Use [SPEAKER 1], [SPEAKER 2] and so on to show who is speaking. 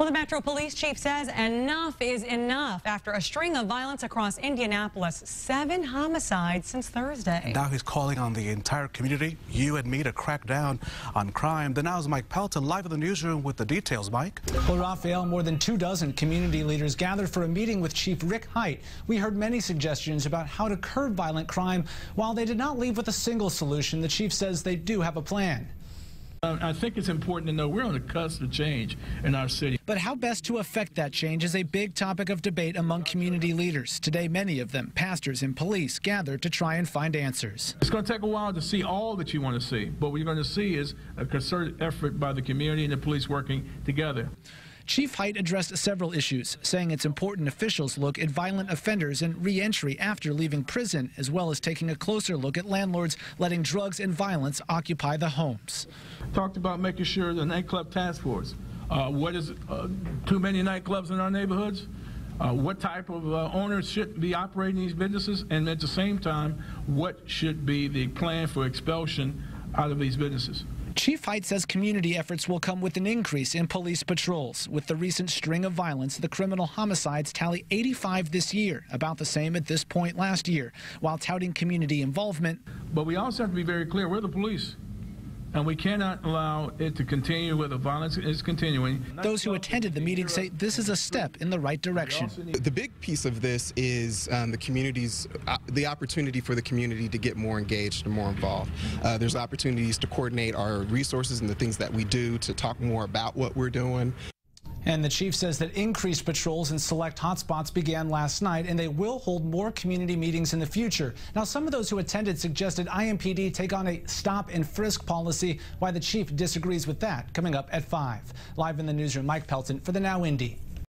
[SPEAKER 1] Well, the Metro Police Chief says enough is enough after a string of violence across Indianapolis. 7 homicides since Thursday.
[SPEAKER 2] And now he's calling on the entire community, you and me, to crack down on crime. The Now's Mike Pelton live in the newsroom with the details. Mike?
[SPEAKER 3] Well, Raphael, more than 24 community leaders gathered for a meeting with Chief Rick Height. We heard many suggestions about how to curb violent crime. While they did not leave with a single solution, the chief says they do have a plan.
[SPEAKER 4] I think it's important to know we're on the cusp of change in our city.
[SPEAKER 3] But how best to affect that change is a big topic of debate among community leaders. Today, many of them, pastors and police, gathered to try and find answers.
[SPEAKER 4] It's going to take a while to see all that you want to see, but what you're going to see is a concerted effort by the community and the police working together.
[SPEAKER 3] Chief Height addressed several issues, saying it's important officials look at violent offenders and re-entry after leaving prison, as well as taking a closer look at landlords letting drugs and violence occupy the homes.
[SPEAKER 4] Talked about making sure the nightclub task force, what is too many nightclubs in our neighborhoods, what type of owners should be operating these businesses, and at the same time, what should be the plan for expulsion out of these businesses.
[SPEAKER 3] Chief Height says community efforts will come with an increase in police patrols. With the recent string of violence, the criminal homicides tally 85 this year, about the same at this point last year, while touting community involvement.
[SPEAKER 4] But we also have to be very clear, we're the police, and we cannot allow it to continue where the violence is continuing.
[SPEAKER 3] Those who attended the meeting say this is a step in the right direction.
[SPEAKER 5] The big piece of this is the opportunity for the community to get more engaged and more involved. There's opportunities to coordinate our resources and the things that we do to talk more about what we're doing.
[SPEAKER 3] And the chief says that increased patrols in select hotspots began last night, and they will hold more community meetings in the future. Now, some of those who attended suggested IMPD take on a stop and frisk policy. Why the chief disagrees with that, coming up at 5. Live in the newsroom, Mike Pelton for the Now Indy.